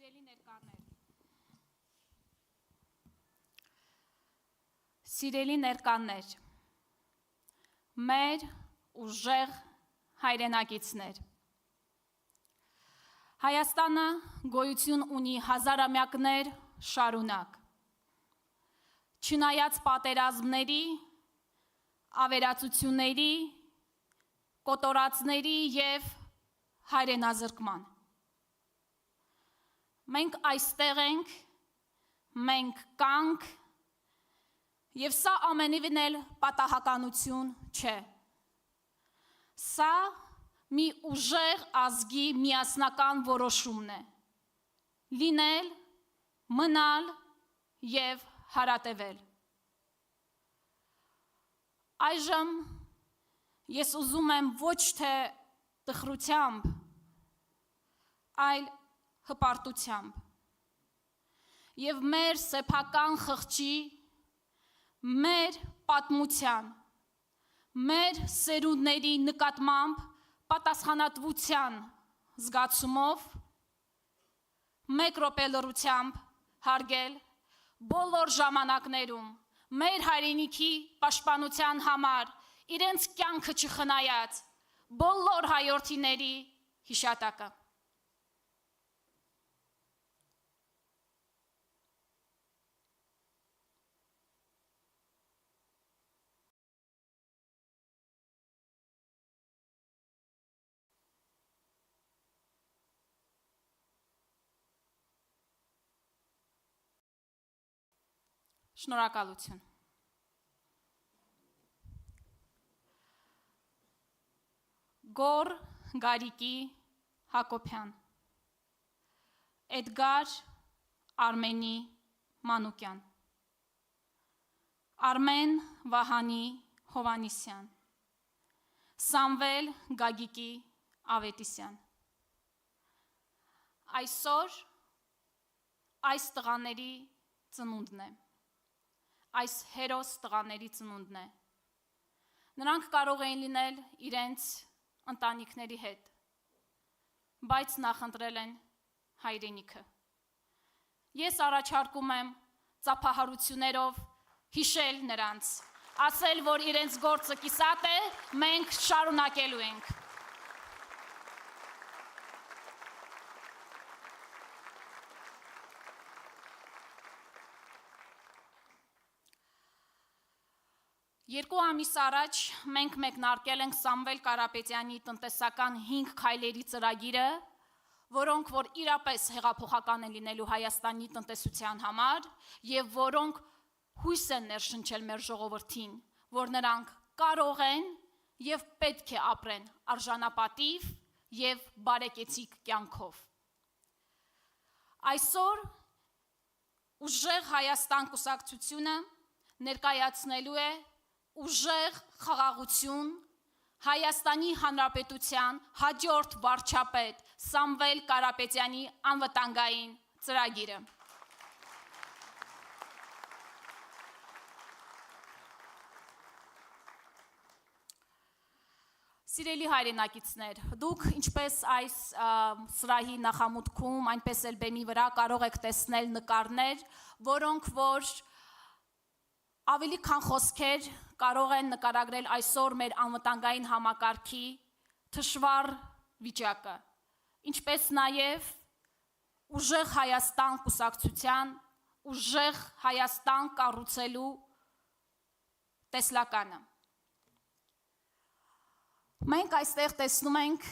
Սիրելի ներկաներ, Սիրելի ներկաներ, մեր ուժեղ հայրենակիցներ, Հայաստանը գոյություն ունի հազարամյակներ շարունակ, չնայած պատերազմների, ավերածությունների, կոտորածների և հայրենազրկման։ Մենք այստեղ ենք, մենք կանք, և սա ամենևին էլ պատահականություն չէ։ Սա մի ուժեղ ազգի միասնական որոշումն է՝ լինել, մնալ և հարատևել։ Այժմ ես ուզում եմ ոչ թե տխրությամբ, այլ հպարտությամբ և մեր սեփական խղճի, մեր պատմության, մեր սերունդների նկատմամբ պատասխանատվության զգացումով մեկ րոպե լռությամբ հարգել բոլոր ժամանակներում մեր հայրենիքի պաշտպանության համար իրենց կյանքը չխնայած բոլոր հայրենիների հիշատակը։ Շնորհակալություն։ Գոռ Գարիկի Հակոբյան, Էդգար Արմենի Մանուկյան, Արմեն Վահանի Հովհաննիսյան, Սամվել Գագիկի Ավետիսյան։ Այսօր այս տղաների ծնունդն է, այս հերոս տղաների ծնունդն է։ Նրանք կարող էին լինել իրենց ընտանիքների հետ, բայց նախընտրել են հայրենիքը։ Ես առաջարկում եմ ծափահարություններով հիշել նրանց, ասել, որ իրենց գործը կիսատ է, մենք շարունակելու ենք։ Երկու ամիս առաջ մենք մեկնարկել ենք Սամվել Կարապետյանի տնտեսական 5 քայլերի ծրագիրը, որոնք որ իրապես հեղափոխական են լինելու Հայաստանի տնտեսության համար և որոնք հույս են ներշնչել մեր ժողովրդին, որ նրանք կարող են և պետք է ապրեն արժանապատիվ և բարեկեցիկ կյանքով։ Այսօր ուժեղ Հայաստան կուսակցությունը ներկայացնելու է ուժեղ խաղաղություն Հայաստանի Հանրապետության հաջորդ վարչապետ Սամվել Կարապետյանի անվտանգային ծրագիրը։ Սիրելի հայրենակիցներ, դուք ինչպես այս սրահի նախամուտքում, այնպես էլ բեմի վրա կարող եք տեսնել նկարներ, որոնք որ ավելի քան խոսքեր կարող են նկարագրել այսօր մեր անվտանգային համակարգի թշվառ վիճակը, ինչպես նաև ուժեղ Հայաստան կուսակցության, ուժեղ Հայաստան կառուցելու տեսլականը։ Մենք այստեղ տեսնում ենք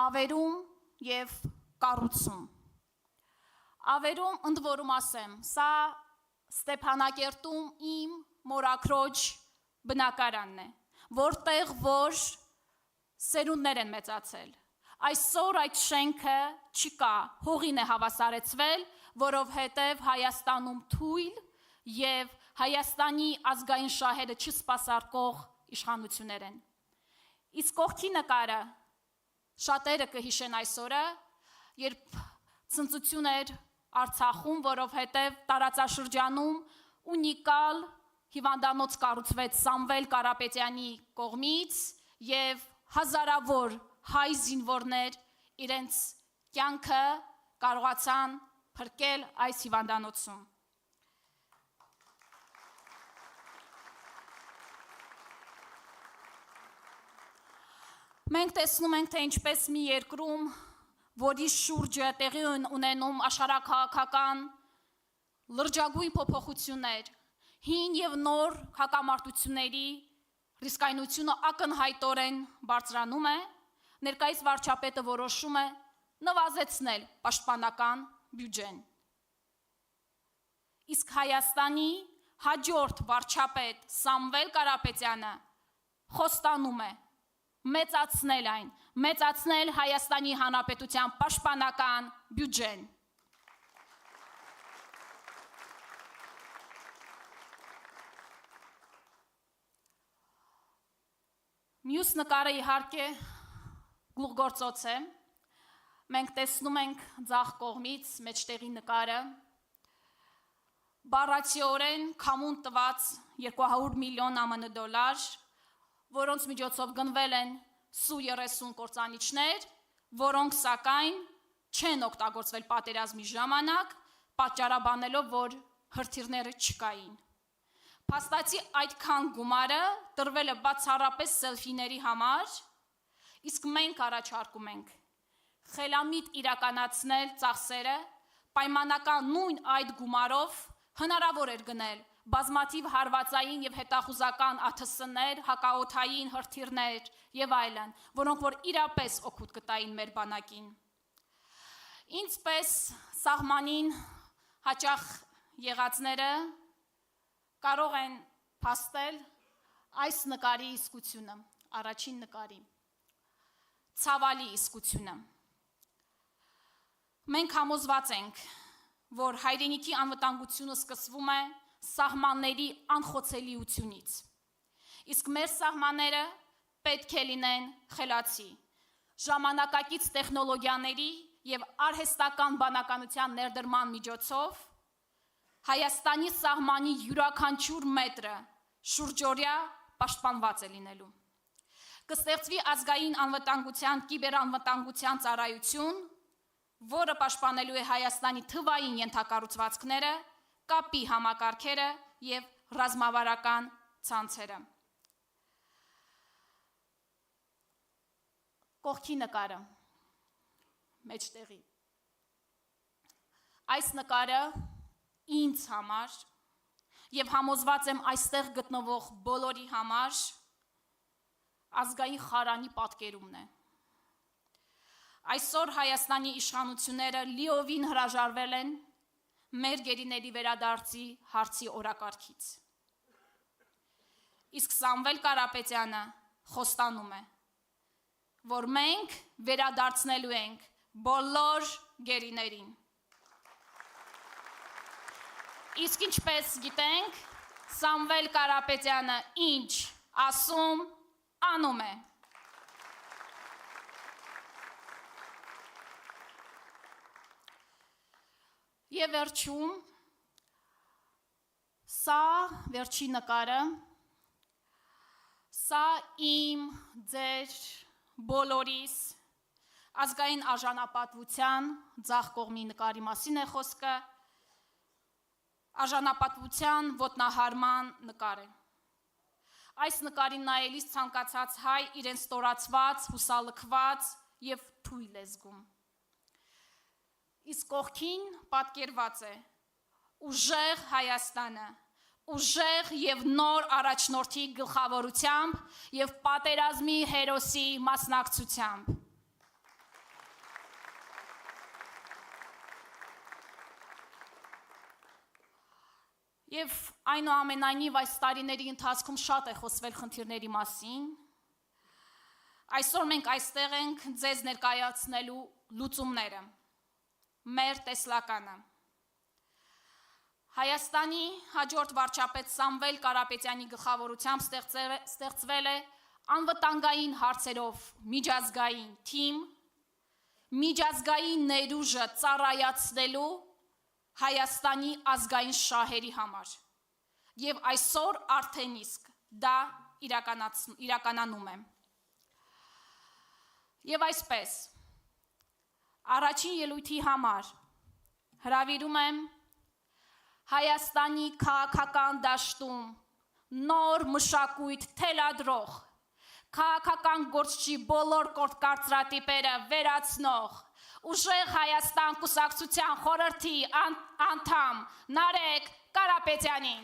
ավերում և կառուցում։ Ավերում ընդ որում ասեմ, սա Ստեփանակերտում իմ մորաքրոջ բնակարանն է, որտեղ որ սերունդներ են մեծացել։ Այսօր այդ շենքը չկա, հողին է հավասարեցվել, որովհետև Հայաստանում թույլ և Հայաստանի ազգային շահերը չսպասարկող իշխանություններ են։ Իսկ կողքի նկարը շատերը կհիշեն այս օրը, երբ ցնծություն էր Արցախում, որովհետև տարածաշրջանում ունիկալ հիվանդանոց կառուցվեց Սամվել Կարապետյանի կողմից և հազարավոր հայ զինվորներ իրենց կյանքը կարողացան փրկել այս հիվանդանոցում։ Մենք տեսնում ենք, թե ինչպես մի երկրում, որի շուրջը տեղի ունենում աշխարհաքաղաքական լրջագույն փոփոխություններ, հին եւ նոր հակամարտությունների ռիսկայնությունը ակնհայտորեն բարձրանում է, ներկայիս վարչապետը որոշում է նվազեցնել պաշտպանական բյուջեն։ Իսկ Հայաստանի հաջորդ վարչապետ Սամվել Կարապետյանը խոստանում է մեծացնել Հայաստանի Հանրապետության պաշտպանական բյուջեն։ Մյուս նկարը իհարկե գլուխգործոց է։ Մենք տեսնում ենք ձախ կողմից մեջտեղի նկարը, բառացիորեն քամուն տված 200 միլիոն ԱՄՆ դոլար, որոնց միջոցով գնվել են Su-30 կործանիչներ, որոնք սակայն չեն օգտագործվել պատերազմի ժամանակ, պատճառաբանելով, որ հրթիռները չկային։ Փաստացի այդքան գումարը տրվել է բացառապես սելֆիների համար, իսկ մենք առաջարկում ենք խելամիտ իրականացնել ծախսերը, պայմանական նույն այդ գումարով հնարավոր էր գնել բազմաթիվ հարվածային եւ հետախուզական ԱԹՍ-ներ, հակաօդային հրթիռներ եւ այլն, որոնք որ իրապես օգուտ կտային մեր բանակին։ Ինչպես սահմանին հաճախ եղածները կարող են փաստել այս նկարի իսկությունը, առաջին նկարի, ցավալի իսկությունը։ Մենք համոզված ենք, որ հայրենիքի անվտանգությունը սկսվում է սահմանների անխոցելիությունից, իսկ մեր սահմանները պետք է լինեն խելացի, ժամանակակից տեխնոլոգիաների եւ արհեստական բանականության ներդրման միջոցով Հայաստանի սահմանի յուրաքանչյուր մետրը շուրջօրյա պաշտպանված է լինելու։ Կստեղծվի ազգային անվտանգության կիբերանվտանգության ծառայություն, որը պաշտպանելու է Հայաստանի թվային ենթակառուցվածքները, կապի համակարգերը եւ ռազմավարական ցանցերը։ Կողքի նկարը մեջտեղի։ Այս նկարը ինձ համար եւ համոզված եմ այստեղ գտնվող բոլորի համար ազգային խարանի պատկերումն է։ Այսօր Հայաստանի իշխանությունները լիովին հրաժարվել են մեր գերիների վերադարձի հարցի օրակարգից։ Իսկ Սամվել Կարապետյանը խոստանում է, որ մենք վերադարձնելու ենք բոլոր գերիներին։ Իսկ ինչպես գիտենք, Սամվել Կարապետյանը ինչ ասում, անում է։ Եվ վերջում, սա վերջի նկարը, սա իմ, ձեր, բոլորիս ազգային արժանապատվության ձախ կողմի նկարի մասին է խոսքը, արժանապատվության ոտնահարման նկար է։ Այս նկարին նայելիս ցանկացած հայ իրեն ստորացված, հուսալքված եւ թույլ է զգում։ Իսկ կողքին պատկերված է ուժեղ Հայաստանը, ուժեղ եւ նոր առաջնորդի գլխավորությամբ եւ պատերազմի հերոսի մասնակցությամբ։ Եվ այնուամենայնիվ այս տարիների ընթացքում շատ է խոսվել խնդիրների մասին։ Այսօր մենք այստեղ ենք ձեզ ներկայացնելու լուծումները, մեր տեսլականը։ Հայաստանի հաջորդ վարչապետ Սամվել Կարապետյանի գլխավորությամբ ստեղծվել է անվտանգային հարցերով միջազգային թիմ, միջազգային ներուժը ծառայացնելու Հայաստանի ազգային շահերի համար եւ այսօր արդեն իսկ դա իրականանում է։ Եվ այսպես Առաջին ելույթի համար հրավիրում եմ Հայաստանի քաղաքական դաշտում նոր մշակույթ թելադրող, քաղաքական գործչի բոլոր կարծրատիպերը վերացնող, ուժեղ Հայաստան կուսակցության խորհրդի անդամ Նարեկ Կարապետյանին։